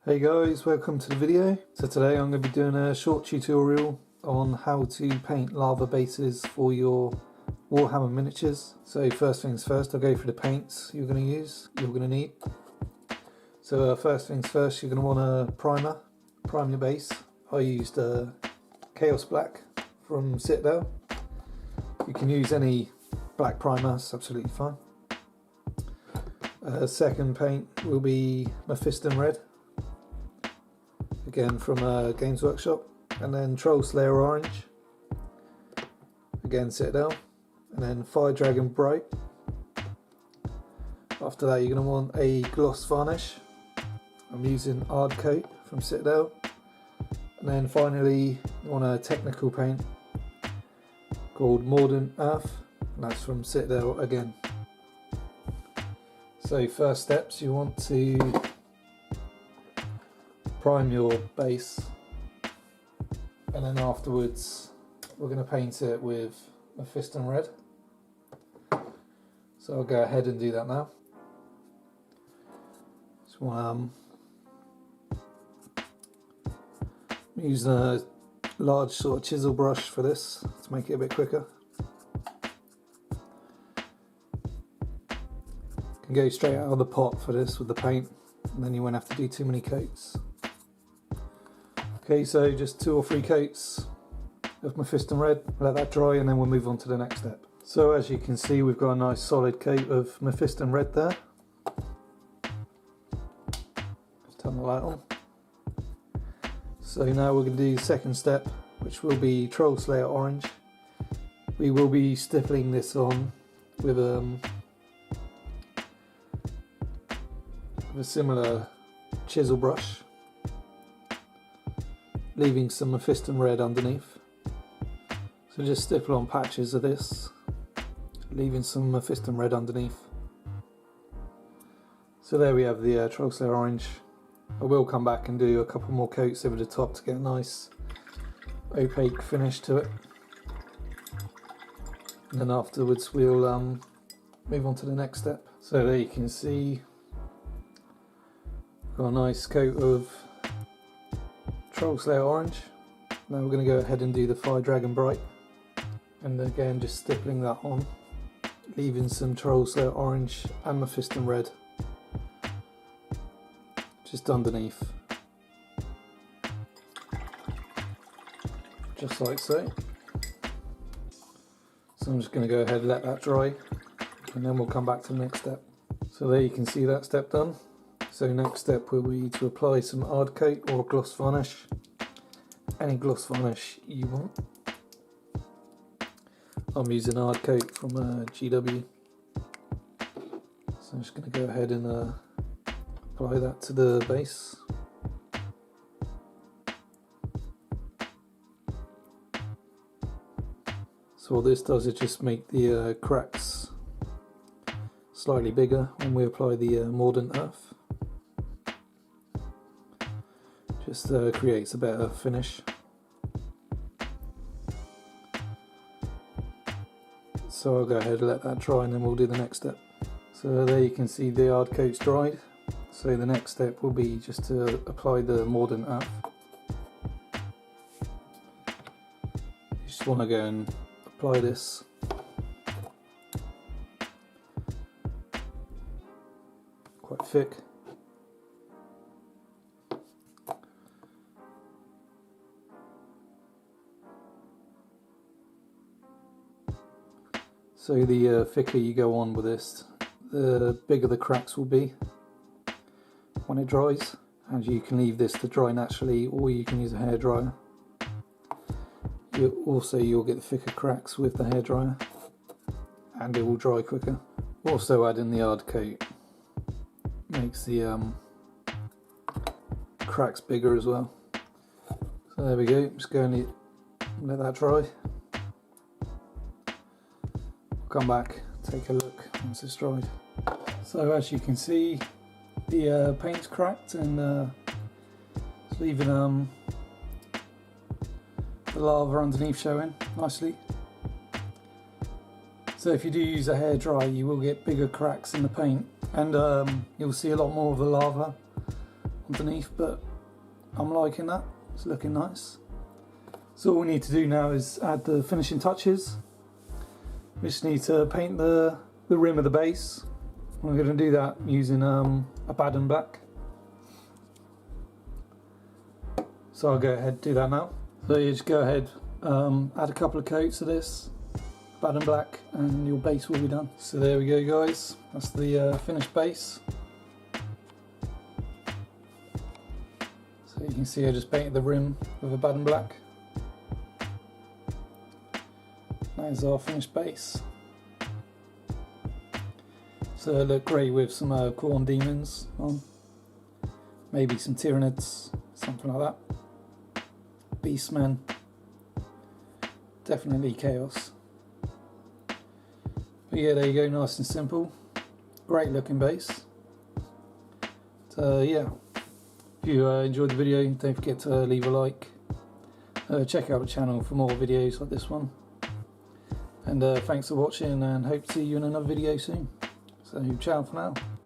Hey guys, welcome to the video. So today I'm going to be doing a short tutorial on how to paint lava bases for your Warhammer miniatures. So first things first, I'll go through the paints you're going to need. So first things first, you're going to want a prime your base. I used Chaos Black from Citadel. You can use any black primer, it's absolutely fine. Second paint will be Mephiston Red, again from Games Workshop, and then Troll Slayer Orange, again Citadel, and then Fire Dragon Bright. After that you're going to want a gloss varnish. I'm using Hard Coat from Citadel, and then finally you want a technical paint called Mordant Earth, and that's from Citadel again. So first steps, you want to prime your base, and then afterwards we're going to paint it with Mephiston Red. So I'll go ahead and do that now. So I'm using a large sort of chisel brush for this to make it a bit quicker. You can go straight out of the pot for this with the paint, and then you won't have to do too many coats. Okay, so just 2 or 3 coats of Mephiston Red, let that dry, and then we'll move on to the next step. So as you can see, we've got a nice solid coat of Mephiston Red there. Just turn the light on. So now we're going to do the second step, which will be Troll Slayer Orange. We will be stippling this on with a similar chisel brush, leaving some Mephiston Red underneath. So just stipple on patches of this, leaving some Mephiston Red underneath. So there we have the Troll Slayer Orange. I will come back and do a couple more coats over the top to get a nice opaque finish to it, and then afterwards we'll move on to the next step. So there you can see got a nice coat of Troll Slayer Orange. Now we're going to go ahead and do the Fire Dragon Bright, and again just stippling that on, leaving some Troll Slayer Orange and Mephiston Red just underneath, just like so. So I'm just going to go ahead and let that dry, and then we'll come back to the next step. So there you can see that step done. So next step will be to apply some hard coat or gloss varnish, any gloss varnish you want. I'm using hard coat from GW, so I'm just going to go ahead and apply that to the base. So what this does is just make the cracks slightly bigger when we apply the Mordant Earth. Just creates a better finish. So I'll go ahead and let that dry, and then we'll do the next step. So there you can see the hard coat's dried. So the next step will be just to apply the Mordant Earth. You just want to go and apply this quite thick. So the thicker you go on with this, the bigger the cracks will be when it dries, and you can leave this to dry naturally, or you can use a hairdryer. You'll get the thicker cracks with the hairdryer, and it will dry quicker. Also adding the hard coat makes the cracks bigger as well. So there we go, just go and let that dry. Come back, take a look once it's dried. So as you can see, the paint's cracked, and it's leaving the lava underneath showing nicely. So if you do use a hairdryer, you will get bigger cracks in the paint, and you'll see a lot more of the lava underneath, but I'm liking that. It's looking nice. So all we need to do now is add the finishing touches. We just need to paint the rim of the base. We're going to do that using a Baden Black. So I'll go ahead and do that now. So you just go ahead, add a couple of coats of this Baden Black, and your base will be done. So there we go, guys. That's the finished base. So you can see I just painted the rim with a Baden Black. That is our finished base. So it looked great with some Khorne demons on. Maybe some Tyranids, something like that. Beastmen. Definitely chaos. But yeah, there you go, nice and simple. Great looking base. So yeah, if you enjoyed the video, don't forget to leave a like. Check out the channel for more videos like this one. And thanks for watching, and hope to see you in another video soon. So ciao for now.